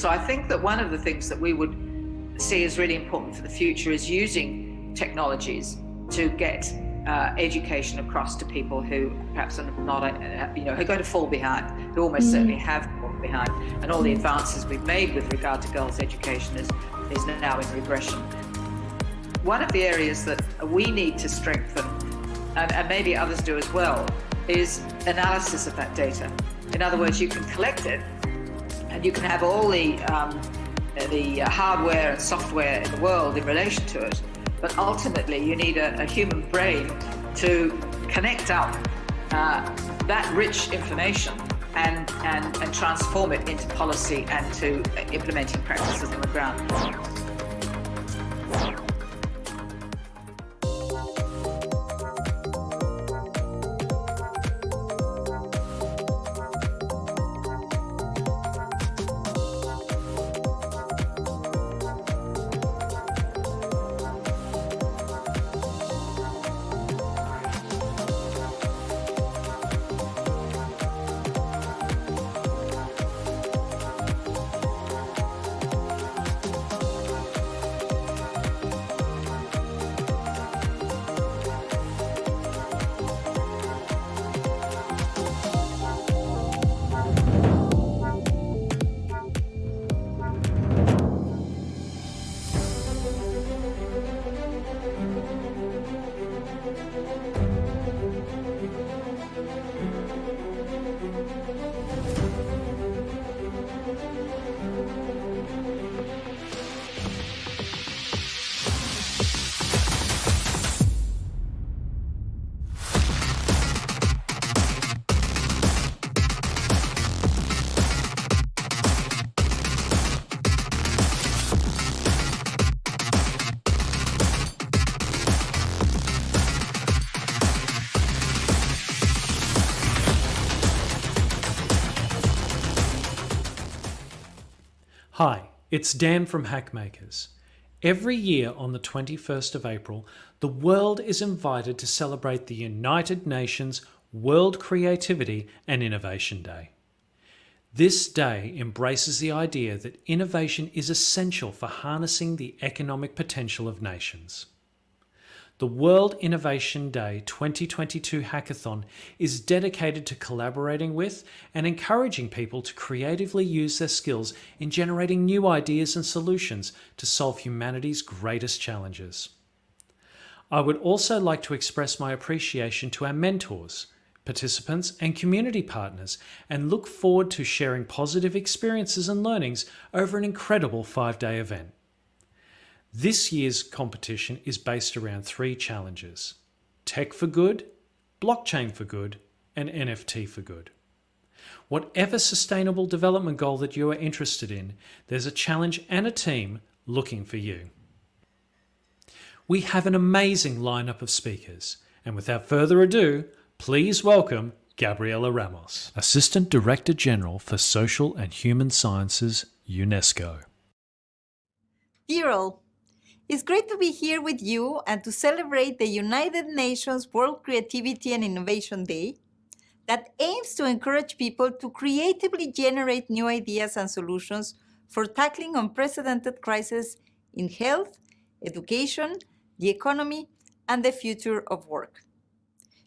So I think that one of the things that we would see as really important for the future is using technologies to get education across to people who perhaps are not, who are going to fall behind, who almost certainly have fallen behind. And all the advances we've made with regard to girls' education is now in regression. One of the areas that we need to strengthen, and maybe others do as well, is analysis of that data. In other words, you can collect it and you can have all the hardware and software in the world in relation to it, but ultimately you need a human brain to connect up that rich information and transform it into policy and to implementing practices on the ground. Hi, it's Dan from Hackmakers. Every year on the 21st of April, the world is invited to celebrate the United Nations World Creativity and Innovation Day. This day embraces the idea that innovation is essential for harnessing the economic potential of nations. The World Innovation Day 2022 Hackathon is dedicated to collaborating with and encouraging people to creatively use their skills in generating new ideas and solutions to solve humanity's greatest challenges. I would also like to express my appreciation to our mentors, participants and community partners, and look forward to sharing positive experiences and learnings over an incredible 5-day event. This year's competition is based around 3 challenges: Tech for Good, Blockchain for Good, and NFT for Good. Whatever sustainable development goal that you are interested in, there's a challenge and a team looking for you. We have an amazing lineup of speakers, and without further ado, please welcome Gabriella Ramos, Assistant Director General for Social and Human Sciences, UNESCO. Dear all, it's great to be here with you and to celebrate the United Nations World Creativity and Innovation Day that aims to encourage people to creatively generate new ideas and solutions for tackling unprecedented crises in health, education, the economy, and the future of work.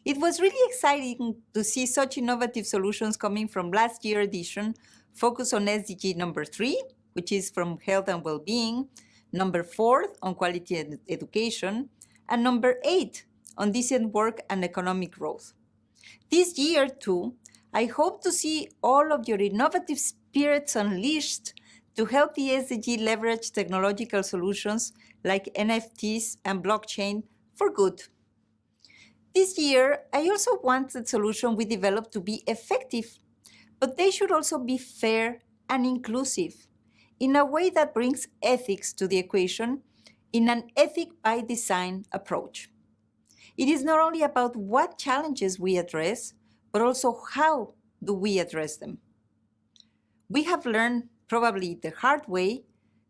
It was really exciting to see such innovative solutions coming from last year's edition, focused on SDG number 3, which is from health and well-being, number 4 on quality education, and number 8 on decent work and economic growth. This year, too, I hope to see all of your innovative spirits unleashed to help the SDG leverage technological solutions like NFTs and blockchain for good. This year, I also want the solution we develop to be effective, but they should also be fair and inclusive, in a way that brings ethics to the equation in an ethic by design approach. It is not only about what challenges we address, but also how do we address them. We have learned, probably the hard way,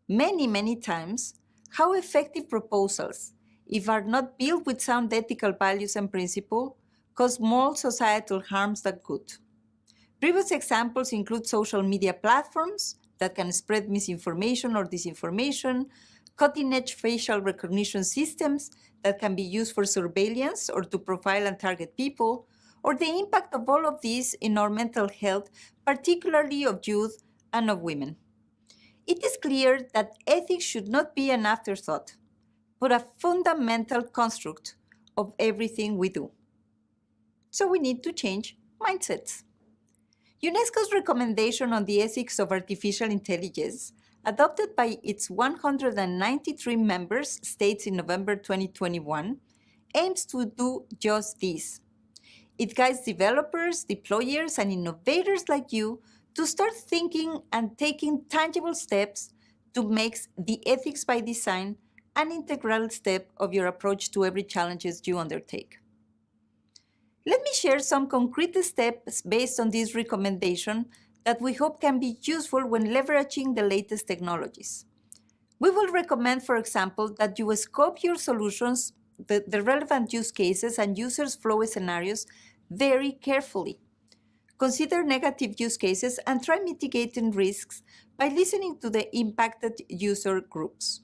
many times, how effective proposals, if are not built with sound ethical values and principles, cause more societal harms than good. Previous examples include social media platforms, that can spread misinformation or disinformation, cutting-edge facial recognition systems that can be used for surveillance or to profile and target people, or the impact of all of these in our mental health, particularly of youth and of women. It is clear that ethics should not be an afterthought, but a fundamental construct of everything we do. So we need to change mindsets. UNESCO's recommendation on the ethics of artificial intelligence, adopted by its 193 member states in November 2021, aims to do just this. It guides developers, deployers, and innovators like you to start thinking and taking tangible steps to make the ethics by design an integral step of your approach to every challenges you undertake. Let me share some concrete steps based on this recommendation that we hope can be useful when leveraging the latest technologies. We will recommend, for example, that you scope your solutions, the relevant use cases and users flow scenarios very carefully. Consider negative use cases and try mitigating risks by listening to the impacted user groups.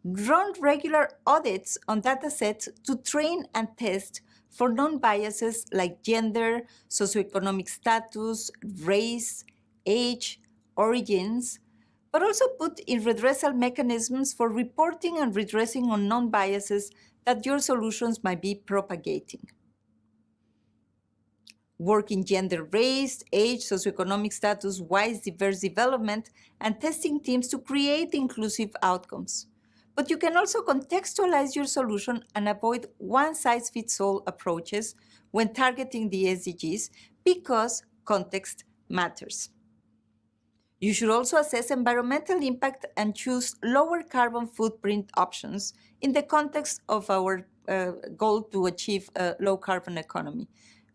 Run regular audits on datasets to train and test for non-biases like gender, socioeconomic status, race, age, origins, but also put in redressal mechanisms for reporting and redressing on non-biases that your solutions might be propagating. Work in gender, race, age, socioeconomic status, wise, diverse development, and testing teams to create inclusive outcomes. But you can also contextualize your solution and avoid one-size-fits-all approaches when targeting the SDGs because context matters. You should also assess environmental impact and choose lower carbon footprint options in the context of our goal to achieve a low carbon economy.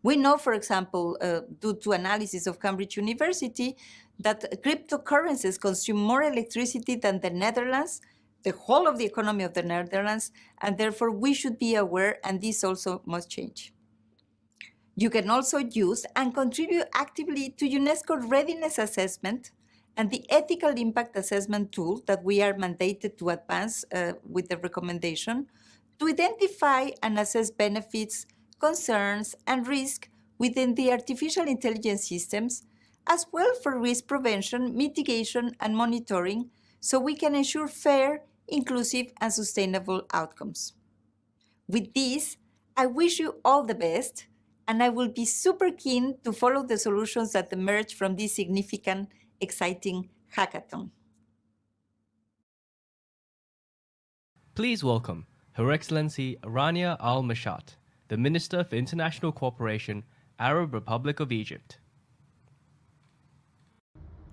We know, for example, due to analysis of Cambridge University, that cryptocurrencies consume more electricity than the Netherlands, the whole of the economy of the Netherlands, and therefore we should be aware, and this also must change. You can also use and contribute actively to UNESCO Readiness Assessment and the Ethical Impact Assessment tool that we are mandated to advance with the recommendation to identify and assess benefits, concerns, and risk within the artificial intelligence systems, as well for risk prevention, mitigation, and monitoring, so we can ensure fair, inclusive, and sustainable outcomes. With this, I wish you all the best, and I will be super keen to follow the solutions that emerge from this significant, exciting hackathon. Please welcome Her Excellency Rania Al-Mashat, the Minister for International Cooperation, Arab Republic of Egypt.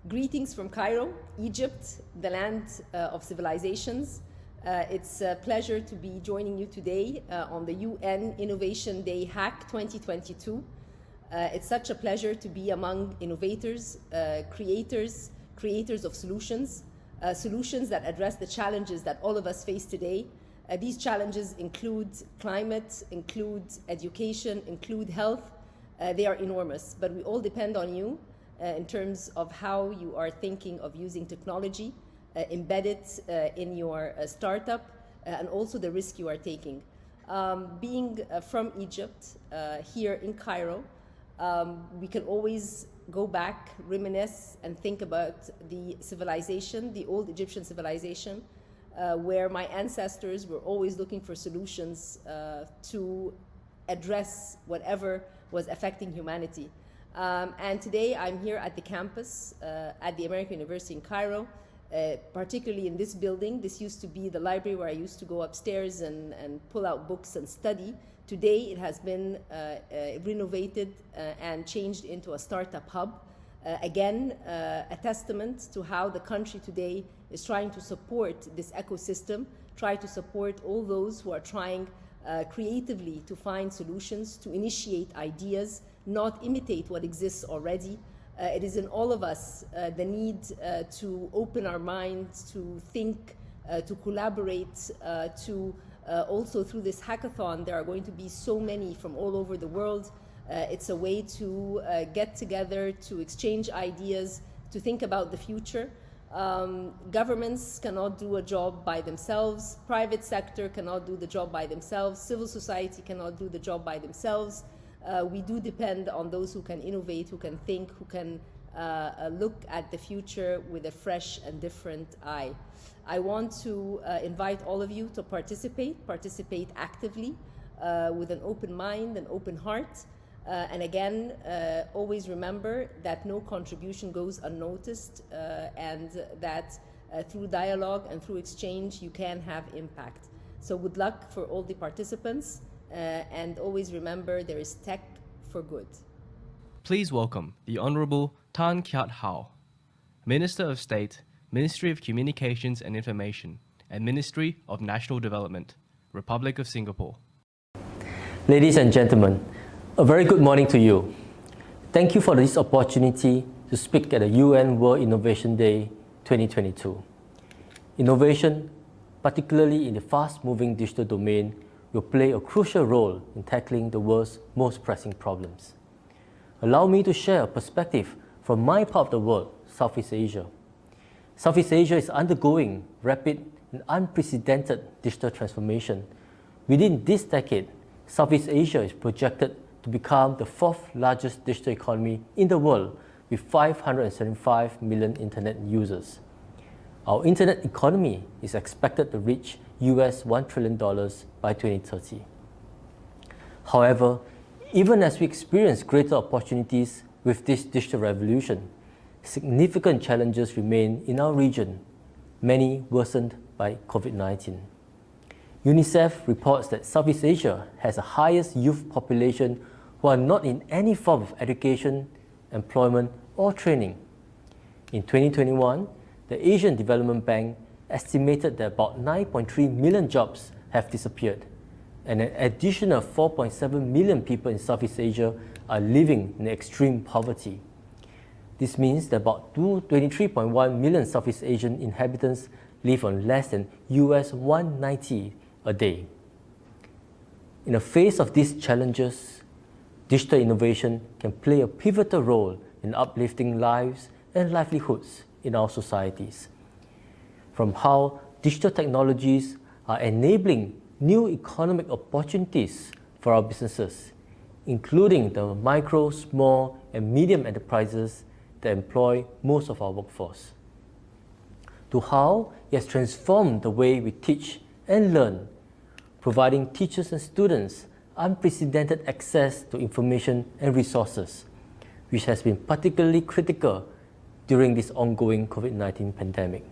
Greetings from Cairo, Egypt, the land of civilizations. It's a pleasure to be joining you today on the UN Innovation Day Hack 2022. It's such a pleasure to be among innovators, creators of solutions, solutions that address the challenges that all of us face today. These challenges include climate, include education, include health. They are enormous, but we all depend on you in terms of how you are thinking of using technology embedded in your startup and also the risk you are taking. Being from Egypt, here in Cairo, we can always go back, reminisce, and think about the civilization, the old Egyptian civilization, where my ancestors were always looking for solutions to address whatever was affecting humanity. And today I'm here at the campus at the American University in Cairo, particularly in this building. This used to be the library where I used to go upstairs and pull out books and study. Today it has been renovated and changed into a startup hub. Again, a testament to how the country today is trying to support this ecosystem, try to support all those who are trying creatively to find solutions, to initiate ideas, not imitate what exists already. It is in all of us the need to open our minds, to think, to collaborate, to also through this hackathon, there are going to be so many from all over the world. It's a way to get together, to exchange ideas, to think about the future. Governments cannot do a job by themselves. Private sector cannot do the job by themselves. Civil society cannot do the job by themselves. We do depend on those who can innovate, who can think, who can look at the future with a fresh and different eye. I want to invite all of you to participate actively with an open mind, an open heart. And again, always remember that no contribution goes unnoticed and that through dialogue and through exchange, you can have impact. So good luck for all the participants and always remember there is tech for good. Please welcome the Honorable Tan Kiat Hao, Minister of State, Ministry of Communications and Information, and Ministry of National Development, Republic of Singapore. Ladies and gentlemen, a very good morning to you. Thank you for this opportunity to speak at the UN World Innovation Day 2022. Innovation, particularly in the fast-moving digital domain, will play a crucial role in tackling the world's most pressing problems. Allow me to share a perspective from my part of the world, Southeast Asia. Southeast Asia is undergoing rapid and unprecedented digital transformation. Within this decade, Southeast Asia is projected to become the fourth largest digital economy in the world with 575 million internet users. Our internet economy is expected to reach $1 trillion by 2030. However, even as we experience greater opportunities with this digital revolution, significant challenges remain in our region, many worsened by COVID-19. UNICEF reports that Southeast Asia has the highest youth population who are not in any form of education, employment, or training. In 2021, the Asian Development Bank estimated that about 9.3 million jobs have disappeared, and an additional 4.7 million people in Southeast Asia are living in extreme poverty. This means that about 23.1 million Southeast Asian inhabitants live on less than $190 a day. In the face of these challenges, digital innovation can play a pivotal role in uplifting lives and livelihoods in our societies. From how digital technologies are enabling new economic opportunities for our businesses, including the micro, small, and medium enterprises that employ most of our workforce, to how it has transformed the way we teach and learn, providing teachers and students unprecedented access to information and resources, which has been particularly critical during this ongoing COVID-19 pandemic.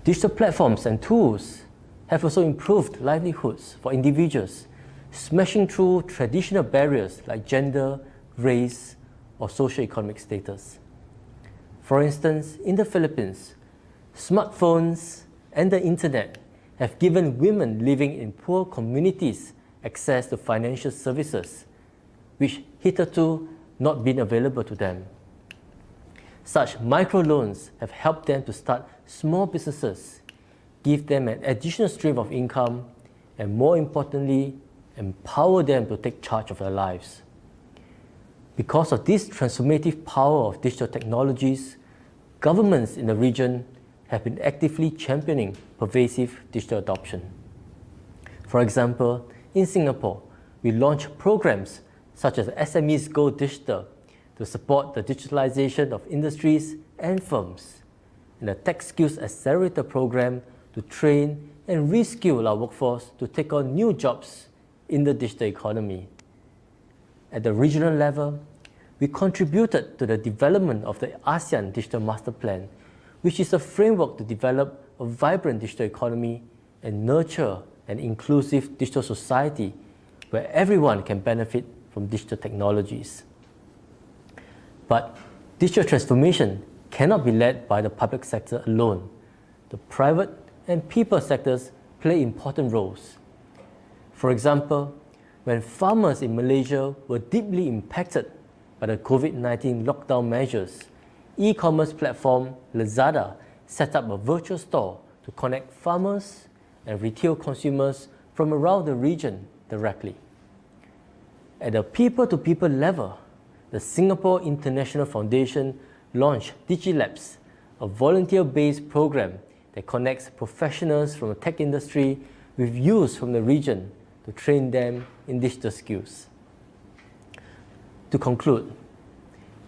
Digital platforms and tools have also improved livelihoods for individuals, smashing through traditional barriers like gender, race, or socioeconomic status. For instance, in the Philippines, smartphones and the internet have given women living in poor communities access to financial services, which hitherto not been available to them. Such microloans have helped them to start small businesses, give them an additional stream of income, and more importantly, empower them to take charge of their lives. Because of this transformative power of digital technologies, governments in the region have been actively championing pervasive digital adoption. For example, in Singapore, we launched programs such as SMEs Go Digital to support the digitalization of industries and firms, and the Tech Skills Accelerator program to train and reskill our workforce to take on new jobs in the digital economy. At the regional level, we contributed to the development of the ASEAN Digital Master Plan, which is a framework to develop a vibrant digital economy and nurture an inclusive digital society where everyone can benefit from digital technologies. But digital transformation cannot be led by the public sector alone. The private and people sectors play important roles. For example, when farmers in Malaysia were deeply impacted by the COVID-19 lockdown measures, e-commerce platform Lazada set up a virtual store to connect farmers and retail consumers from around the region directly. At a people-to-people level, the Singapore International Foundation launched DigiLabs, a volunteer-based program that connects professionals from the tech industry with youth from the region to train them in digital skills. To conclude,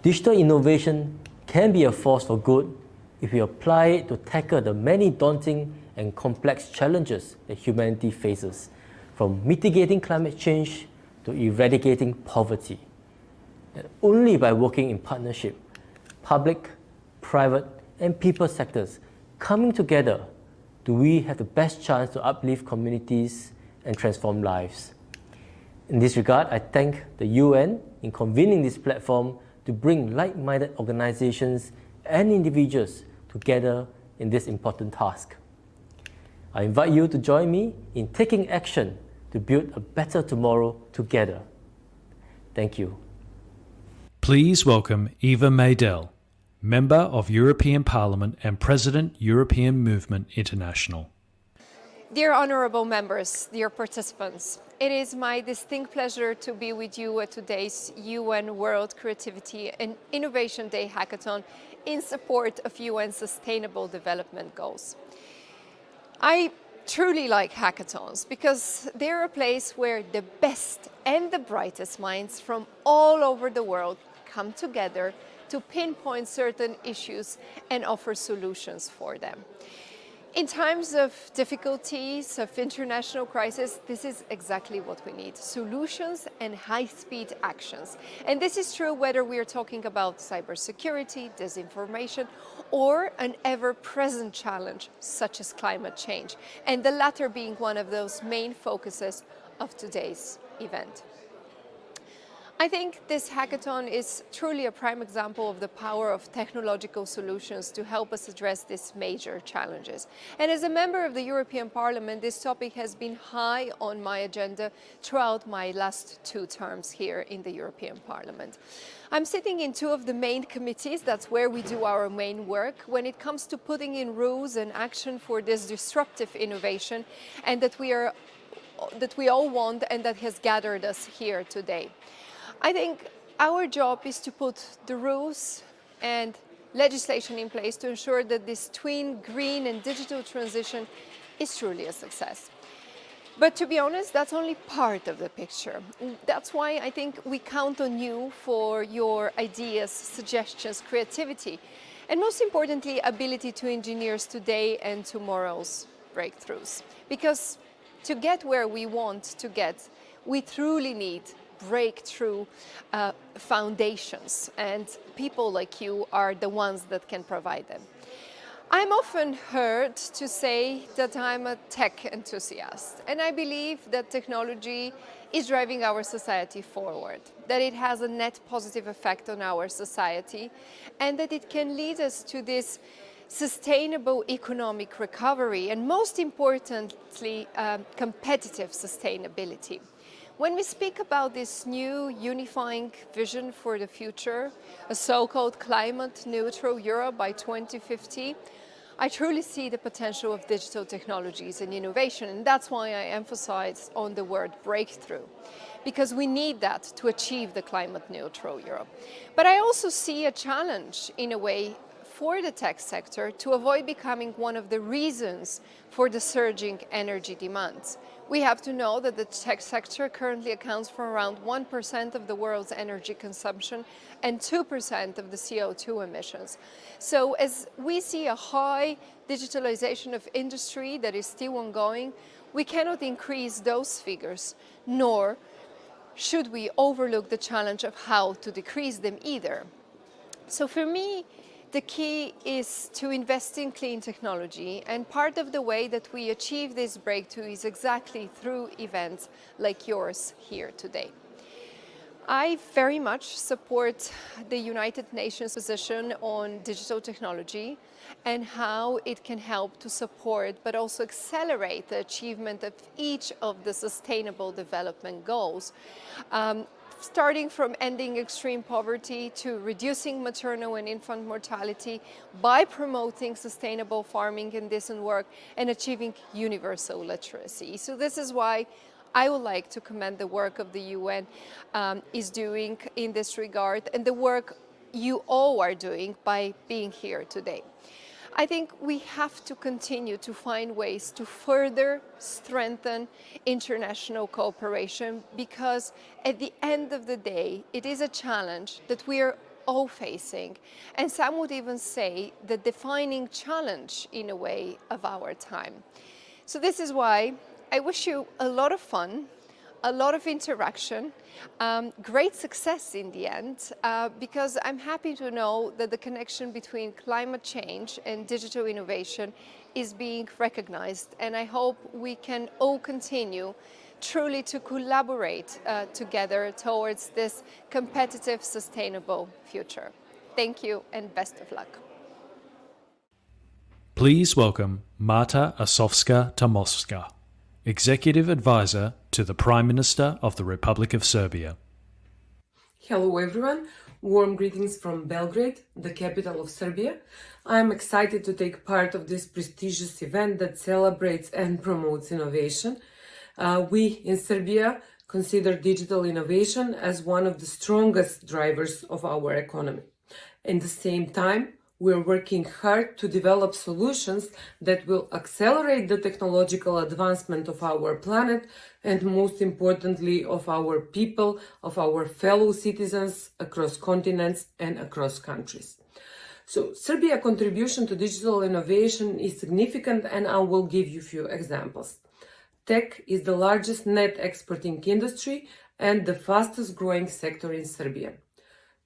digital innovation can be a force for good if we apply it to tackle the many daunting and complex challenges that humanity faces, from mitigating climate change to eradicating poverty. And only by working in partnership, public, private, and people sectors coming together do we have the best chance to uplift communities and transform lives. In this regard, I thank the UN in convening this platform to bring like-minded organizations and individuals together in this important task. I invite you to join me in taking action to build a better tomorrow together. Thank you. Please welcome Eva Maydell, Member of European Parliament and President, European Movement International. Dear honourable members, dear participants, it is my distinct pleasure to be with you at today's UN World Creativity and Innovation Day Hackathon in support of UN Sustainable Development Goals. I truly like hackathons because they're a place where the best and the brightest minds from all over the world come together to pinpoint certain issues and offer solutions for them. In times of difficulties, of international crisis, this is exactly what we need: solutions and high-speed actions. And this is true whether we are talking about cybersecurity, disinformation, or an ever-present challenge such as climate change, and the latter being one of those main focuses of today's event. I think this hackathon is truly a prime example of the power of technological solutions to help us address these major challenges. And as a member of the European Parliament, this topic has been high on my agenda throughout my last 2 terms here in the European Parliament. I'm sitting in 2 of the main committees. That's where we do our main work when it comes to putting in rules and action for this disruptive innovation, and that we all want, and that has gathered us here today. I think our job is to put the rules and legislation in place to ensure that this twin green and digital transition is truly a success. But to be honest, that's only part of the picture. That's why I think we count on you for your ideas, suggestions, creativity, and most importantly, ability to engineer today and tomorrow's breakthroughs. Because to get where we want to get, we truly need breakthrough foundations, and people like you are the ones that can provide them. I'm often heard to say that I'm a tech enthusiast, and I believe that technology is driving our society forward, that it has a net positive effect on our society, and that it can lead us to this sustainable economic recovery, and most importantly, competitive sustainability. When we speak about this new unifying vision for the future, a so-called climate neutral Europe by 2050, I truly see the potential of digital technologies and innovation, and that's why I emphasize on the word breakthrough, because we need that to achieve the climate neutral Europe. But I also see a challenge, in a way, for the tech sector to avoid becoming one of the reasons for the surging energy demands. We have to know that the tech sector currently accounts for around 1% of the world's energy consumption and 2% of the CO2 emissions. So as we see a high digitalization of industry that is still ongoing, we cannot increase those figures, nor should we overlook the challenge of how to decrease them either. So for me, the key is to invest in clean technology, and part of the way that we achieve this breakthrough is exactly through events like yours here today. I very much support the United Nations position on digital technology and how it can help to support but also accelerate the achievement of each of the Sustainable Development Goals. Starting from ending extreme poverty to reducing maternal and infant mortality by promoting sustainable farming and decent work and achieving universal literacy. So this is why I would like to commend the work of the UN is doing in this regard, and the work you all are doing by being here today. I think we have to continue to find ways to further strengthen international cooperation, because at the end of the day, it is a challenge that we are all facing, and some would even say the defining challenge in a way of our time. So this is why I wish you a lot of fun, a lot of interaction, great success in the end, because I'm happy to know that the connection between climate change and digital innovation is being recognized, and I hope we can all continue truly to collaborate together towards this competitive, sustainable future. Thank you and best of luck. Please welcome Marta Arsovska Tomovska, Executive Advisor to the Prime Minister of the Republic of Serbia. Hello everyone, warm greetings from Belgrade, the capital of Serbia. I am excited to take part of this prestigious event that celebrates and promotes innovation. We in Serbia consider digital innovation as one of the strongest drivers of our economy. At the same time, we are working hard to develop solutions that will accelerate the technological advancement of our planet and, most importantly, of our people, of our fellow citizens across continents and across countries. So, Serbia's contribution to digital innovation is significant, and I will give you a few examples. Tech is the largest net exporting industry and the fastest growing sector in Serbia.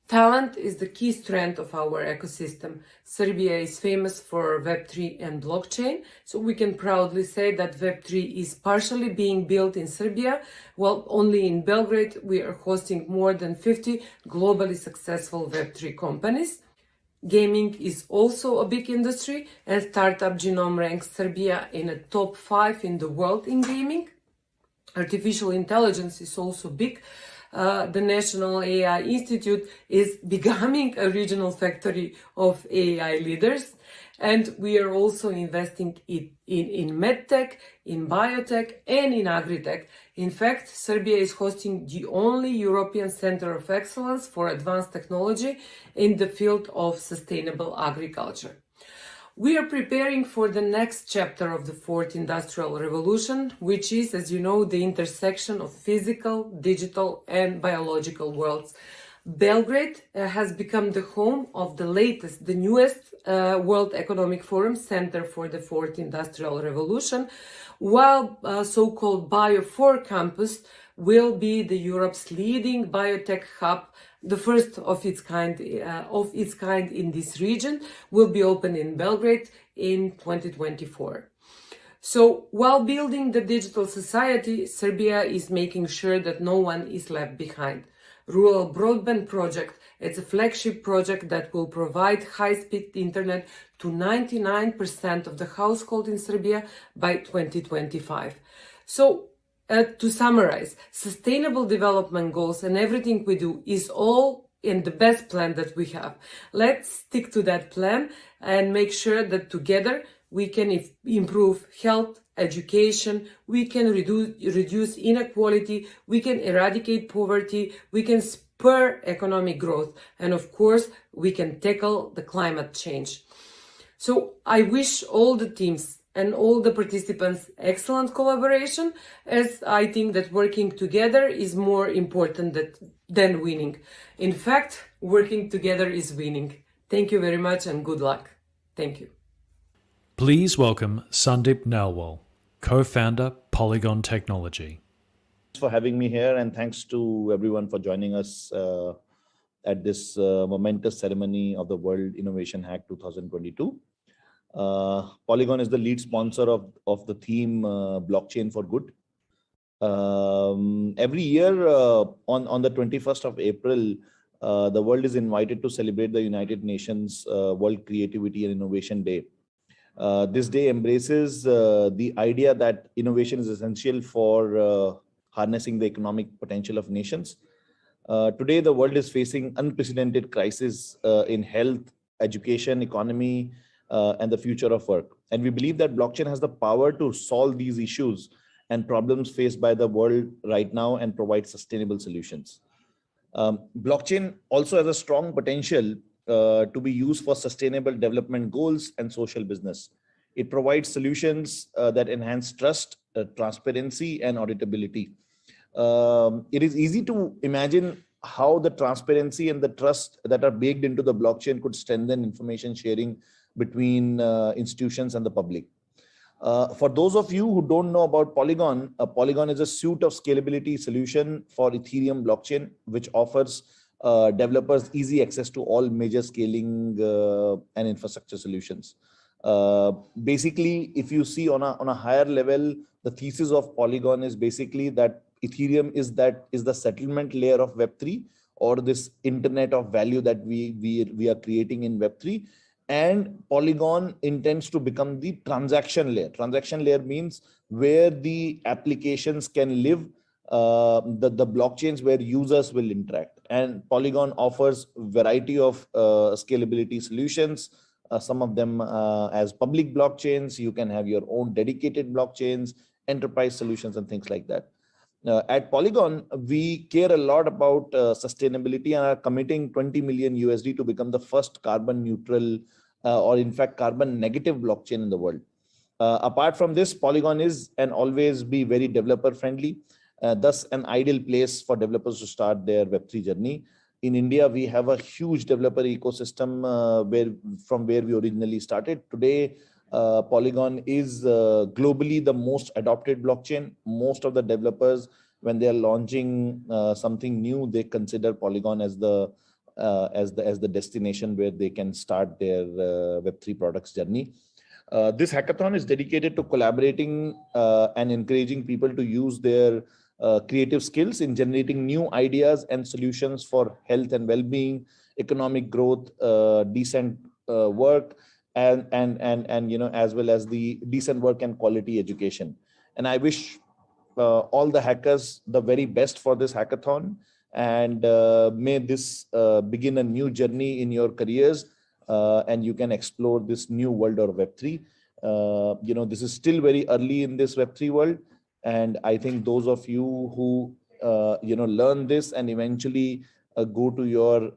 Talent is the key strength of our ecosystem. Serbia is famous for Web3 and blockchain, so we can proudly say that Web3 is partially being built in Serbia, while only in Belgrade we are hosting more than 50 globally successful Web3 companies. Gaming is also a big industry, and Startup Genome ranks Serbia in a top 5 in the world in gaming. Artificial intelligence is also big. The National AI Institute is becoming a regional factory of AI leaders, and we are also investing in medtech, in biotech, and in agritech. In fact, Serbia is hosting the only European Center of Excellence for Advanced Technology in the field of sustainable agriculture. We are preparing for the next chapter of the Fourth Industrial Revolution, which is, as you know, the intersection of physical, digital, and biological worlds. Belgrade has become the home of the newest World Economic Forum Center for the Fourth Industrial Revolution, while so-called Bio4 campus will be Europe's leading biotech hub. The first of its kind in this region will be open in Belgrade in 2024. So, while building the digital society, Serbia is making sure that no one is left behind. Rural Broadband Project, it's a flagship project that will provide high-speed internet to 99% of the households in Serbia by 2025. So, to summarize, sustainable development goals and everything we do is all in the best plan that we have. Let's stick to that plan and make sure that together we can improve health, education, we can reduce inequality, we can eradicate poverty, we can spur economic growth, and of course, we can tackle the climate change. So I wish all the teams and all the participants excellent collaboration, as I think that working together is more important than winning. In fact, working together is winning. Thank you very much and good luck. Thank you. Please welcome Sandeep Nailwal, co-founder Polygon Technology. Thanks for having me here, and thanks to everyone for joining us at this momentous ceremony of the World Innovation Hack 2022. Polygon is the lead sponsor of the theme Blockchain for Good. Every year on the 21st of April, the world is invited to celebrate the United Nations World Creativity and Innovation Day. This day embraces the idea that innovation is essential for harnessing the economic potential of nations. Today, the world is facing unprecedented crises in health, education, economy, and the future of work. And we believe that blockchain has the power to solve these issues and problems faced by the world right now and provide sustainable solutions. Blockchain also has a strong potential to be used for sustainable development goals and social business. It provides solutions that enhance trust, transparency, and auditability. It is easy to imagine how the transparency and the trust that are baked into the blockchain could strengthen information sharing between institutions and the public. For those of you who don't know about Polygon, Polygon is a suite of scalability solution for Ethereum blockchain, which offers developers easy access to all major scaling and infrastructure solutions. Basically, if you see on a higher level, the thesis of Polygon is basically that Ethereum is the settlement layer of Web3, or this internet of value that we are creating in Web3. And Polygon intends to become the transaction layer. Transaction layer means where the applications can live, the blockchains where users will interact. And Polygon offers a variety of scalability solutions, some of them as public blockchains. You can have your own dedicated blockchains, enterprise solutions, and things like that. At Polygon, we care a lot about sustainability and are committing 20 million USD to become the first carbon neutral or in fact carbon negative blockchain in the world. Apart from this, Polygon is and always be very developer friendly, thus an ideal place for developers to start their Web3 journey. In India, we have a huge developer ecosystem from where we originally started. Today, Polygon is globally the most adopted blockchain. Most of the developers, when they are launching something new, they consider Polygon as the destination where they can start their Web3 products journey. This hackathon is dedicated to collaborating and encouraging people to use their creative skills in generating new ideas and solutions for health and well-being, economic growth, decent work, and as well as the decent work and quality education. And I wish all the hackers the very best for this hackathon, and may this begin a new journey in your careers, and you can explore this new world of Web3. This is still very early in this Web3 world, and I think those of you who learn this and eventually go to your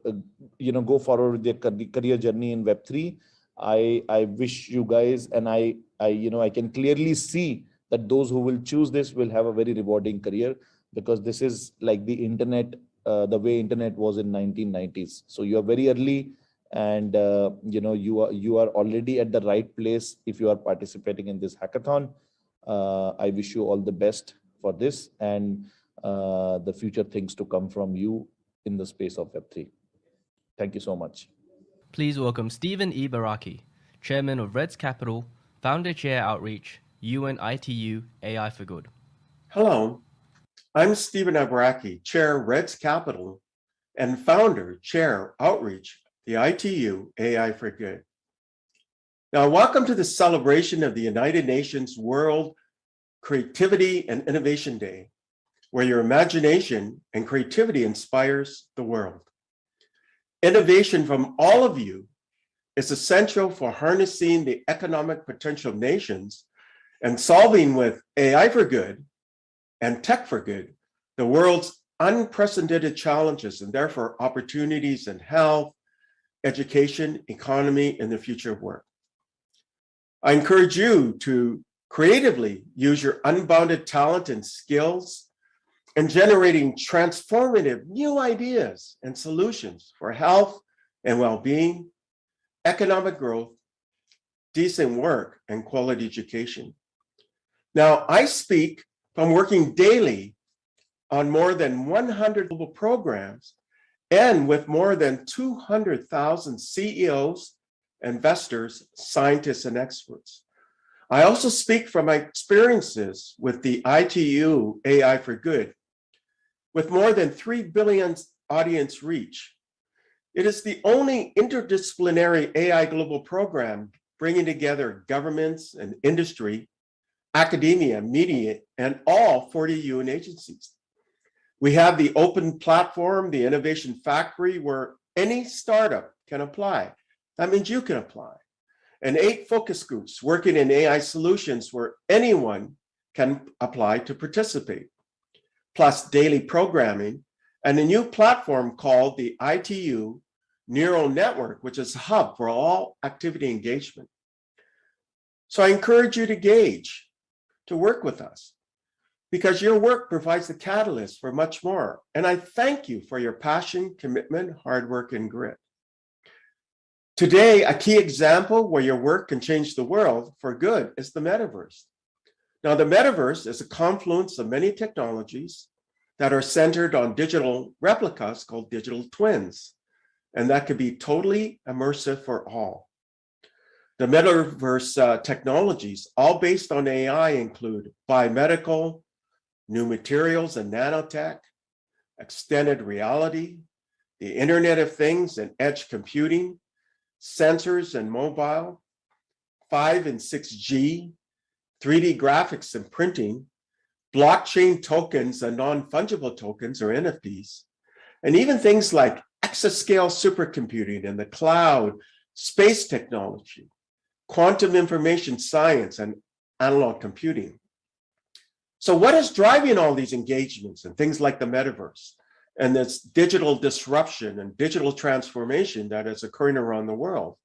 go forward with their career journey in Web3, I wish you guys, and I can clearly see that those who will choose this will have a very rewarding career, because this is like the internet, the way internet was in 1990s. So you are very early, and you are already at the right place if you are participating in this hackathon. I wish you all the best for this and the future things to come from you in the space of Web3. Thank you so much. Please welcome Stephen Ibaraki, Chairman of Reds Capital, Founder Chair Outreach, UNITU AI for Good. Hello, I'm Stephen Ibaraki, Chair Reds Capital and Founder Chair Outreach, the ITU AI for Good. Now, welcome to the celebration of the United Nations World Creativity and Innovation Day, where your imagination and creativity inspires the world. Innovation from all of you is essential for harnessing the economic potential of nations and solving with AI for good and tech for good the world's unprecedented challenges, and therefore opportunities in health, education, economy, and the future of work. I encourage you to creatively use your unbounded talent and skills in generating transformative new ideas and solutions for health and well-being, economic growth, decent work, and quality education. Now, I speak from working daily on more than 100 global programs and with more than 200,000 CEOs, investors, scientists, and experts. I also speak from my experiences with the ITU AI for Good. With more than 3 billion audience reach, it is the only interdisciplinary AI global program bringing together governments and industry, academia, media, and all 40 UN agencies. We have the open platform, the innovation factory, where any startup can apply. That means you can apply. And 8 focus groups working in AI solutions where anyone can apply to participate, plus daily programming and a new platform called the ITU Neural Network, which is a hub for all activity engagement. So I encourage you to work with us, because your work provides the catalyst for much more. And I thank you for your passion, commitment, hard work, and grit. Today, a key example where your work can change the world for good is the metaverse. Now, the metaverse is a confluence of many technologies that are centered on digital replicas called digital twins, and that could be totally immersive for all. The metaverse technologies, all based on AI, include biomedical, new materials and nanotech, extended reality, the Internet of Things and edge computing, sensors and mobile, 5 and 6G, 3D graphics and printing, blockchain tokens and non-fungible tokens or NFTs, and even things like exascale supercomputing in the cloud, space technology, quantum information science, and analog computing. So what is driving all these engagements and things like the metaverse and this digital disruption and digital transformation that is occurring around the world?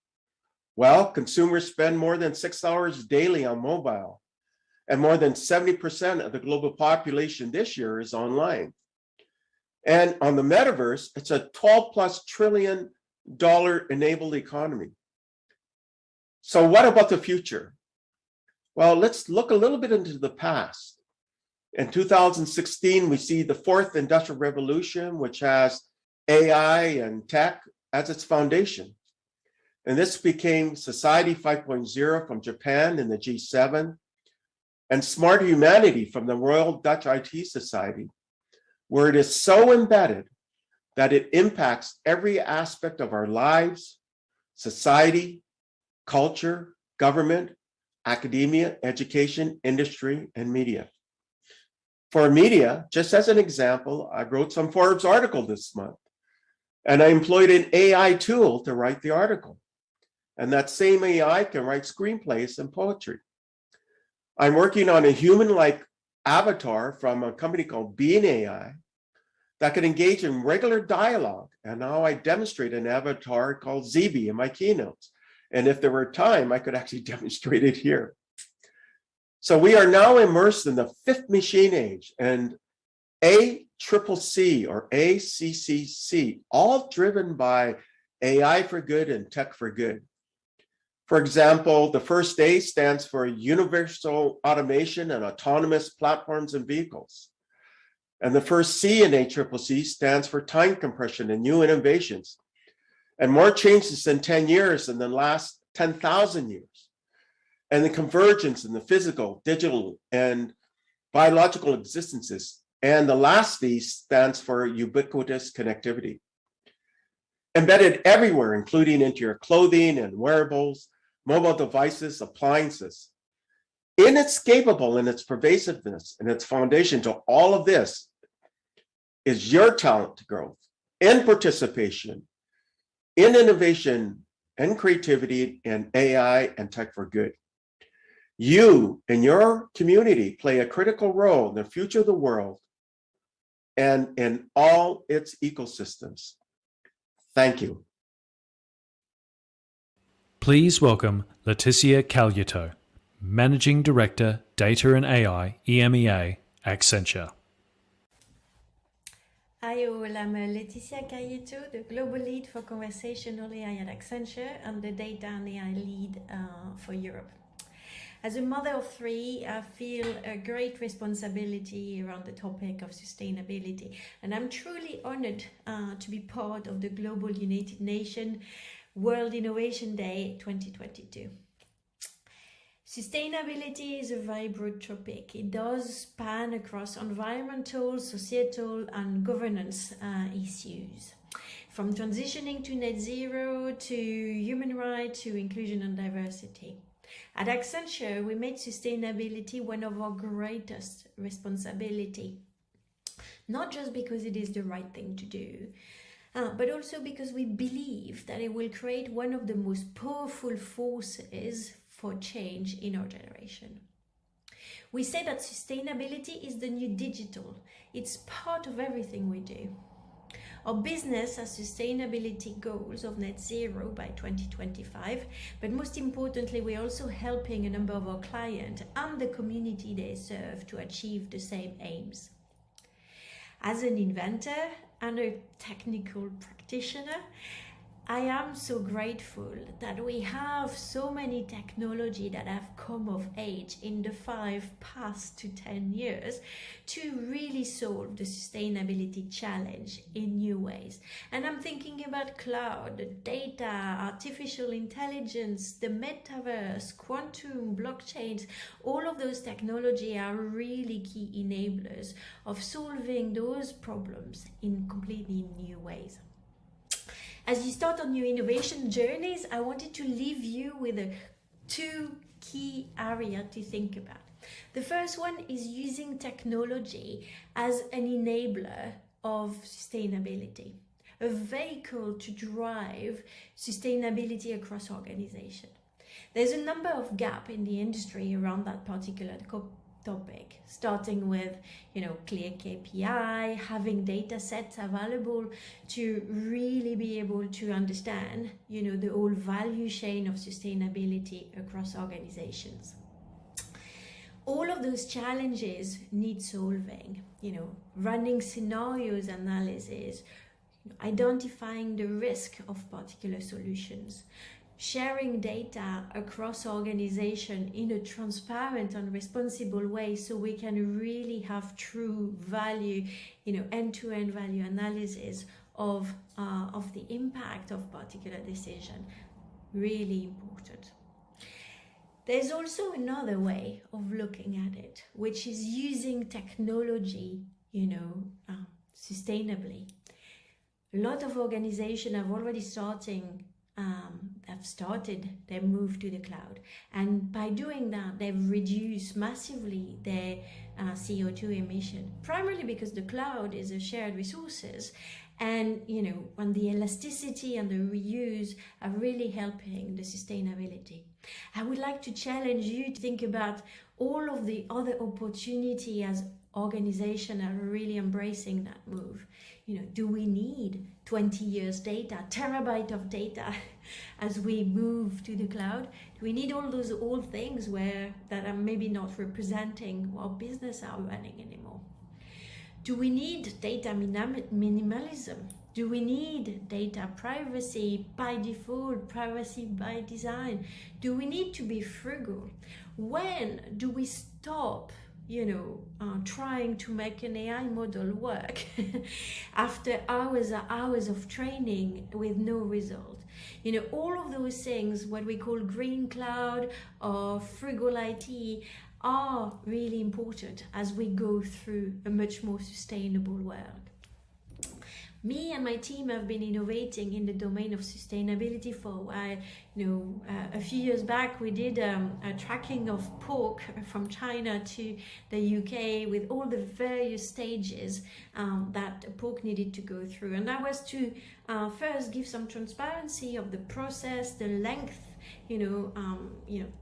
Well, consumers spend more than 6 hours daily on mobile, and more than 70% of the global population this year is online. And on the metaverse, it's a $12+ trillion enabled economy. So what about the future? Well, let's look a little bit into the past. In 2016, we see the fourth industrial revolution, which has AI and tech as its foundation. And this became Society 5.0 from Japan in the G7, and Smart Humanity from the Royal Dutch IT Society, where it is so embedded that it impacts every aspect of our lives, society, culture, government, academia, education, industry, and media. For media, just as an example, I wrote some Forbes article this month, and I employed an AI tool to write the article. And that same AI can write screenplays and poetry. I'm working on a human-like avatar from a company called Being AI that can engage in regular dialogue. And now I demonstrate an avatar called ZB in my keynotes. And if there were time, I could actually demonstrate it here. So we are now immersed in the fifth machine age, and ACCC or ACCC, all driven by AI for good and tech for good. For example, the first A stands for Universal Automation and Autonomous Platforms and Vehicles. And the first C in ACCC stands for Time Compression and New Innovations. And more changes in 10 years than the last 10,000 years. And the convergence in the physical, digital, and biological existences. And the last V stands for ubiquitous connectivity. Embedded everywhere, including into your clothing and wearables, mobile devices, appliances. Inescapable in its pervasiveness and its foundation to all of this is your talent to growth, in participation, in innovation and creativity, in AI and tech for good. You and your community play a critical role in the future of the world and in all its ecosystems. Thank you. Please welcome Laetitia Cailleteau, Managing Director, Data and AI, EMEA, Accenture. Hi all, I'm Laetitia Cailleteau, the Global Lead for Conversational AI at Accenture and the Data and AI Lead for Europe. As a mother of three, I feel a great responsibility around the topic of sustainability, and I'm truly honored to be part of the Global United Nations World Innovation Day 2022. Sustainability is a very broad topic. It does span across environmental, societal, and governance issues. From transitioning to net zero, to human rights, to inclusion and diversity. At Accenture, we made sustainability one of our greatest responsibility. Not just because it is the right thing to do, but also because we believe that it will create one of the most powerful forces for change in our generation. We say that sustainability is the new digital. It's part of everything we do. Our business has sustainability goals of net zero by 2025, but most importantly, we're also helping a number of our clients and the community they serve to achieve the same aims. As an inventor and a technical practitioner, I am so grateful that we have so many technology that have come of age in the past 10 years to really solve the sustainability challenge in new ways. And I'm thinking about cloud, data, artificial intelligence, the metaverse, quantum, blockchains. All of those technology are really key enablers of solving those problems in completely new ways. As you start on your innovation journeys, I wanted to leave you with two key areas to think about. The first one is using technology as an enabler of sustainability, a vehicle to drive sustainability across organizations. There's a number of gaps in the industry around that particular topic, starting with, clear KPI, having data sets available to really be able to understand, the whole value chain of sustainability across organizations. All of those challenges need solving, running scenarios analysis, identifying the risk of particular solutions, sharing data across organization in a transparent and responsible way so we can really have true value, end-to-end value analysis of the impact of particular decision. Really important. There's also another way of looking at it, which is using technology, sustainably. A lot of organizations have already started their move to the cloud, and by doing that they've reduced massively their CO2 emission, primarily because the cloud is a shared resources, and when the elasticity and the reuse are really helping the sustainability. I would like to challenge you to think about all of the other opportunity as organizations are really embracing that move. Do we need 20 years data, terabyte of data as we move to the cloud? Do we need all those old things that are maybe not representing what business are running anymore? Do we need data minimalism? Do we need data privacy by default, privacy by design? Do we need to be frugal? When do we stop trying to make an AI model work after hours of training with no result? All of those things, what we call green cloud or frugal IT, are really important as we go through a much more sustainable world. Me and my team have been innovating in the domain of sustainability for a while. A few years back we did a tracking of pork from China to the UK with all the various stages that pork needed to go through, and that was to first give some transparency of the process, the length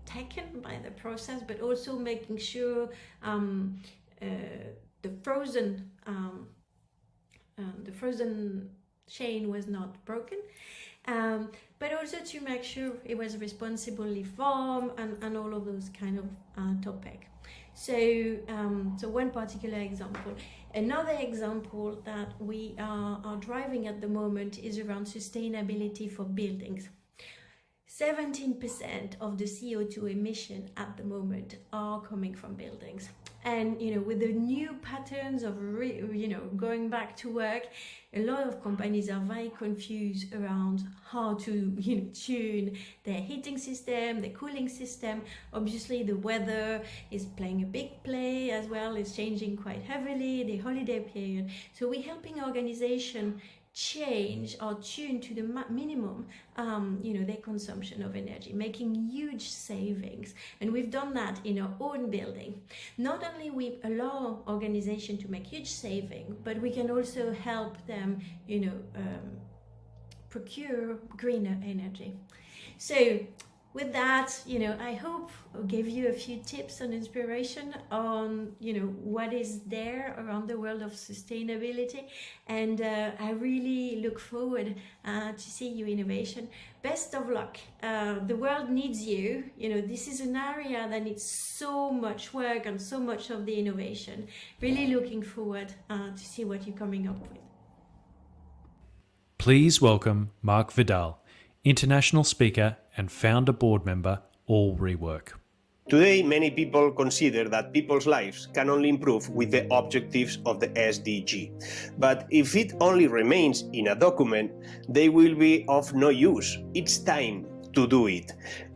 taken by the process, but also making sure the frozen chain was not broken, but also to make sure it was responsibly farmed and all of those kind of topic. So one particular example. Another example that we are driving at the moment is around sustainability for buildings. 17% of the CO2 emission at the moment are coming from buildings. And with the new patterns of going back to work, a lot of companies are very confused around how to tune their heating system, their cooling system. Obviously the weather is playing a big play as well, it's changing quite heavily, the holiday period. So we're helping organizations change or tune to the minimum their consumption of energy, making huge savings. And we've done that in our own building. Not only we allow organizations to make huge savings, but we can also help them procure greener energy. So with that, I hope I gave you a few tips and inspiration on, what is there around the world of sustainability. And I really look forward to see your innovation. Best of luck. The world needs you. This is an area that needs so much work and so much of the innovation. Really looking forward to see what you're coming up with. Please welcome Marc Vidal, international speaker and founder board member, ALLRework. Today, many people consider that people's lives can only improve with the objectives of the SDG. But if it only remains in a document, they will be of no use. It's time to do it.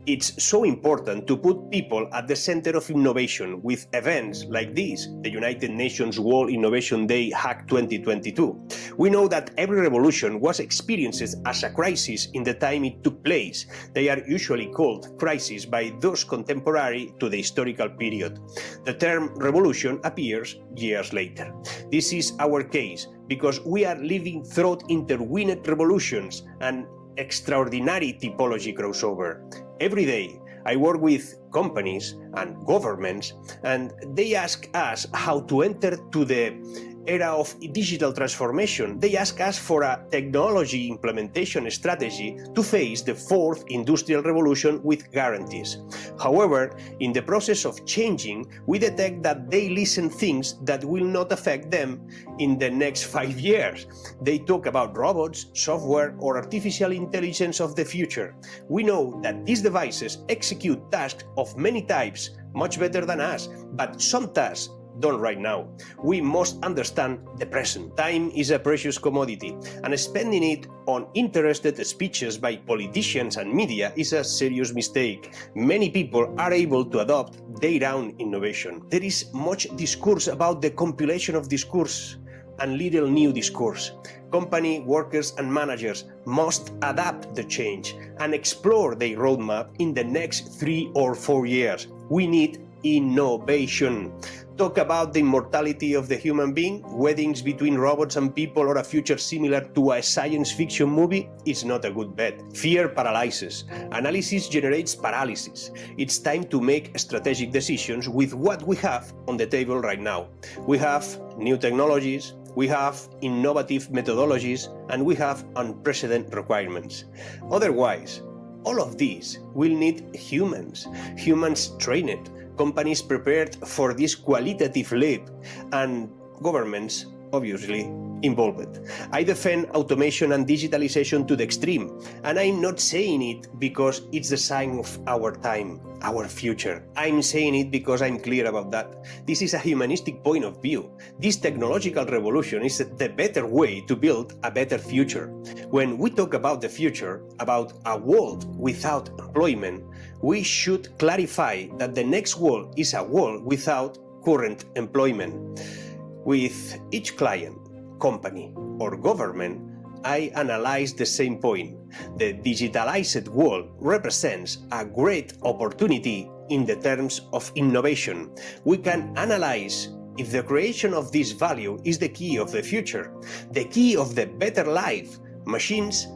It's so important to put people at the center of innovation with events like this, the United Nations World Innovation Day Hack 2022. We know that every revolution was experienced as a crisis in the time it took place. They are usually called crises by those contemporary to the historical period. The term revolution appears years later. This is our case because we are living through intertwined revolutions and extraordinary typology crossover. Every day, I work with companies and governments, and they ask us how to enter to the era of digital transformation. They ask us for a technology implementation strategy to face the fourth industrial revolution with guarantees. However, in the process of changing, we detect that they listen things that will not affect them in the next 5 years. They talk about robots, software, or artificial intelligence of the future. We know that these devices execute tasks of many types much better than us, but some tasks done right now. We must understand the present. Time is a precious commodity, and spending it on interested speeches by politicians and media is a serious mistake. Many people are able to adopt their own innovation. There is much discourse about the compilation of discourse and little new discourse. Company, workers and managers must adapt the change and explore their roadmap in the next 3 or 4 years. We need innovation. Talk about the immortality of the human being, weddings between robots and people, or a future similar to a science fiction movie is not a good bet. Fear paralyzes. Analysis generates paralysis. It's time to make strategic decisions with what we have on the table right now. We have new technologies, we have innovative methodologies, and we have unprecedented requirements. Otherwise, all of these will need humans trained, companies prepared for this qualitative leap, and governments obviously involved. I defend automation and digitalization to the extreme, and I'm not saying it because it's the sign of our time, our future. I'm saying it because I'm clear about that. This is a humanistic point of view. This technological revolution is the better way to build a better future. When we talk about the future, about a world without employment, we should clarify that the next world is a world without current employment. With each client, company, or government, I analyze the same point. The digitalized world represents a great opportunity in the terms of innovation. We can analyze if the creation of this value is the key of the future, the key of the better life, machines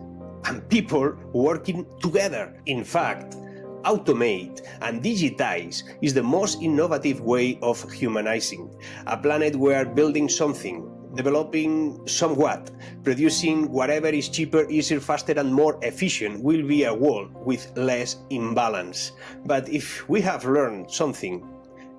and people working together. In fact, automate and digitize is the most innovative way of humanizing. A planet where building something, developing somewhat, producing whatever is cheaper, easier, faster and more efficient will be a world with less imbalance. But if we have learned something,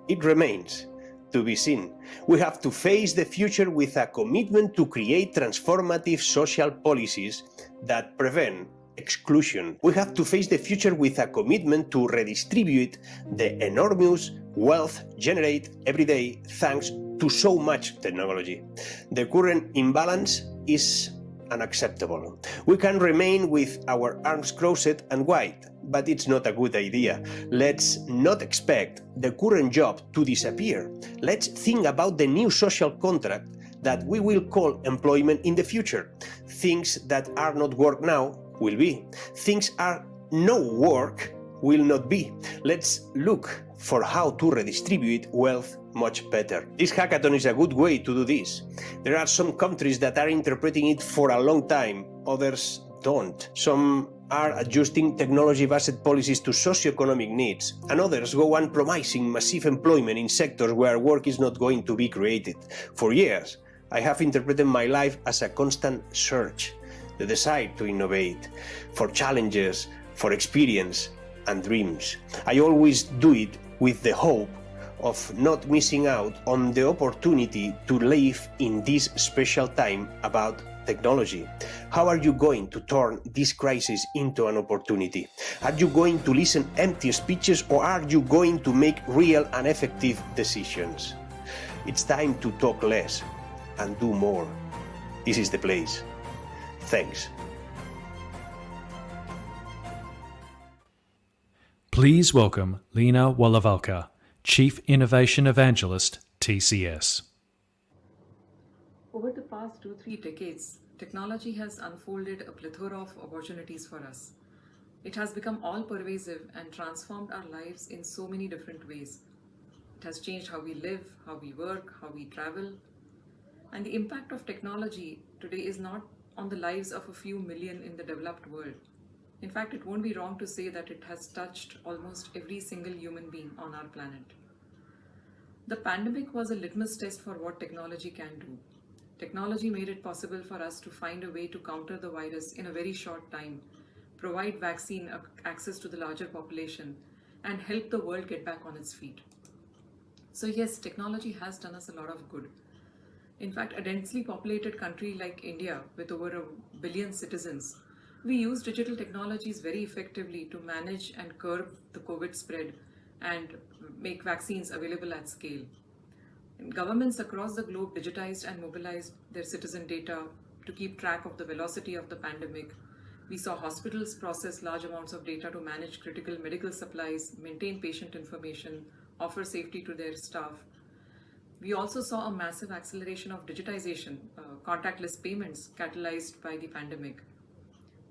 it remains to be seen. We have to face the future with a commitment to create transformative social policies that prevent exclusion. We have to face the future with a commitment to redistribute the enormous wealth generated every day thanks to so much technology. The current imbalance is unacceptable. We can remain with our arms crossed and wide, but it's not a good idea. Let's not expect the current job to disappear. Let's think about the new social contract that we will call employment in the future. Things that are not work now will be. Things are no work will not be. Let's look for how to redistribute wealth much better. This hackathon is a good way to do this. There are some countries that are interpreting it for a long time, others don't. Some are adjusting technology-based policies to socio-economic needs, and others go on promising massive employment in sectors where work is not going to be created. For years, I have interpreted my life as a constant search, the desire to innovate, for challenges, for experience and dreams. I always do it with the hope of not missing out on the opportunity to live in this special time about technology. How are you going to turn this crisis into an opportunity? Are you going to listen empty speeches, or are you going to make real and effective decisions? It's time to talk less and do more. This is the place. Thanks. Please welcome Leena Walavalkar, Chief Innovation Evangelist, TCS. Over the past 2-3 decades, technology has unfolded a plethora of opportunities for us. It has become all-pervasive and transformed our lives in so many different ways. It has changed how we live, how we work, how we travel. And the impact of technology today is not on the lives of a few million in the developed world. In fact, it won't be wrong to say that it has touched almost every single human being on our planet. The pandemic was a litmus test for what technology can do. Technology made it possible for us to find a way to counter the virus in a very short time, provide vaccine access to the larger population, and help the world get back on its feet. So yes, technology has done us a lot of good. In fact, a densely populated country like India, with over 1 billion citizens, we use digital technologies very effectively to manage and curb the COVID spread and make vaccines available at scale. And governments across the globe digitized and mobilized their citizen data to keep track of the velocity of the pandemic. We saw hospitals process large amounts of data to manage critical medical supplies, maintain patient information, offer safety to their staff. We also saw a massive acceleration of digitization, contactless payments catalyzed by the pandemic.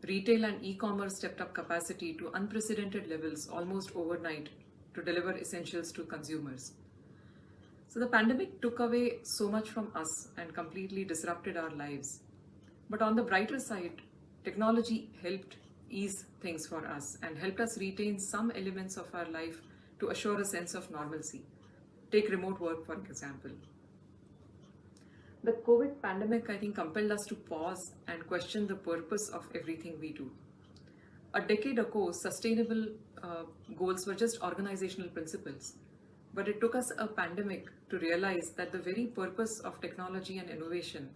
Retail and e-commerce stepped up capacity to unprecedented levels almost overnight to deliver essentials to consumers. So the pandemic took away so much from us and completely disrupted our lives. But on the brighter side, technology helped ease things for us and helped us retain some elements of our life to assure a sense of normalcy. Take remote work, for example. The COVID pandemic, I think, compelled us to pause and question the purpose of everything we do. A decade ago, sustainable goals were just organizational principles. But it took us a pandemic to realize that the very purpose of technology and innovation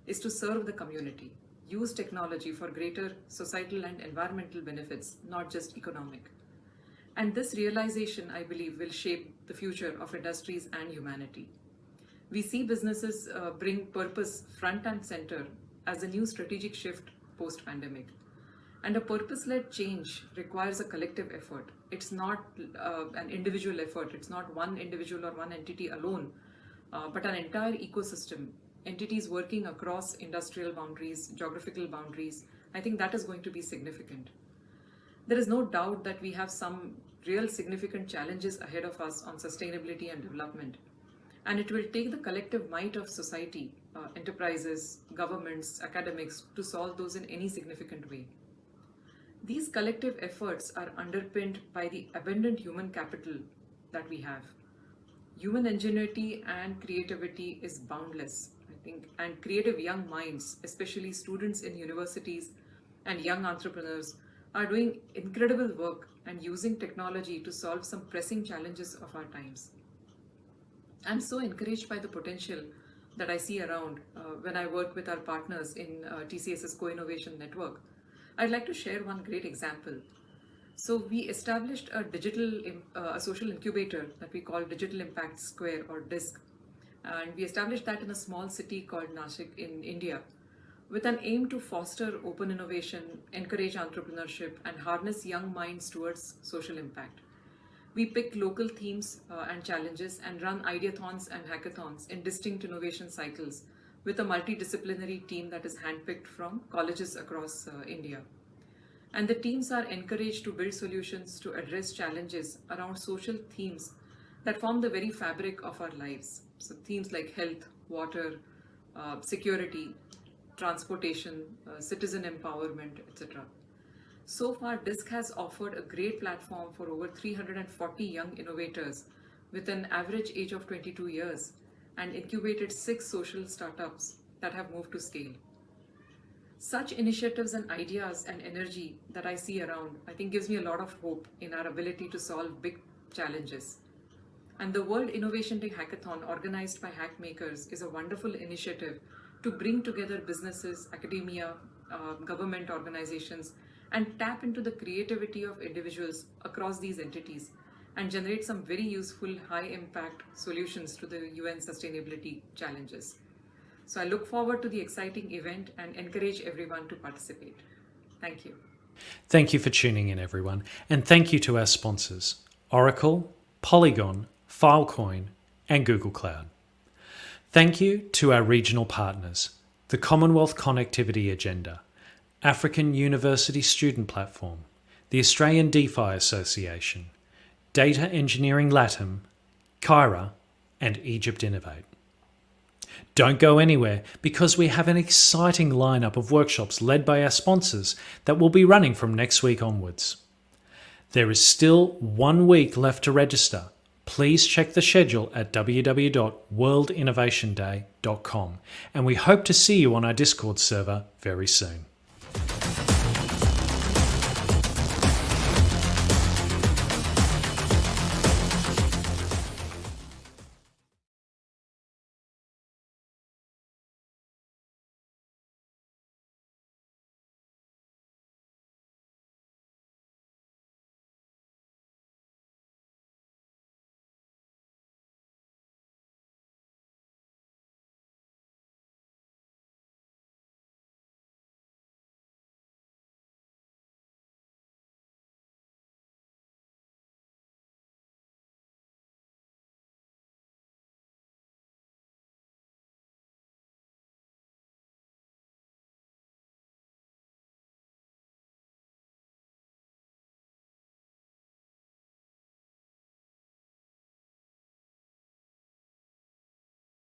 is to serve the community, use technology for greater societal and environmental benefits, not just economic. And this realization, I believe, will shape the future of industries and humanity. We see businesses bring purpose front and center as a new strategic shift post-pandemic. And a purpose-led change requires a collective effort. It's not an individual effort. It's not one individual or one entity alone, but an entire ecosystem, entities working across industrial boundaries, geographical boundaries. I think that is going to be significant. There is no doubt that we have some real significant challenges ahead of us on sustainability and development. And it will take the collective might of society, enterprises, governments, academics to solve those in any significant way. These collective efforts are underpinned by the abundant human capital that we have. Human ingenuity and creativity is boundless, I think, and creative young minds, especially students in universities and young entrepreneurs, are doing incredible work and using technology to solve some pressing challenges of our times. I'm so encouraged by the potential that I see around when I work with our partners in TCS's Co-Innovation Network. I'd like to share one great example. So we established a social incubator that we call Digital Impact Square, or DISC. And we established that in a small city called Nashik in India, with an aim to foster open innovation, encourage entrepreneurship, and harness young minds towards social impact. We pick local themes and challenges and run ideathons and hackathons in distinct innovation cycles with a multidisciplinary team that is handpicked from colleges across India. And the teams are encouraged to build solutions to address challenges around social themes that form the very fabric of our lives. So themes like health, water, security, transportation, citizen empowerment, etc. So far, DISC has offered a great platform for over 340 young innovators with an average age of 22 years and incubated 6 social startups that have moved to scale. Such initiatives and ideas and energy that I see around, I think gives me a lot of hope in our ability to solve big challenges. And the World Innovation Day Hackathon organized by Hackmakers is a wonderful initiative to bring together businesses, academia, government organizations, and tap into the creativity of individuals across these entities and generate some very useful, high-impact solutions to the UN sustainability challenges. So I look forward to the exciting event and encourage everyone to participate. Thank you. Thank you for tuning in, everyone. And thank you to our sponsors, Oracle, Polygon, Filecoin, and Google Cloud. Thank you to our regional partners, the Commonwealth Connectivity Agenda, African University Student Platform, the Australian DeFi Association, Data Engineering Latam, Kyra, and Egypt Innovate. Don't go anywhere because we have an exciting lineup of workshops led by our sponsors that will be running from next week onwards. There is still 1 week left to register. Please check the schedule at www.worldinnovationday.com, and we hope to see you on our Discord server very soon.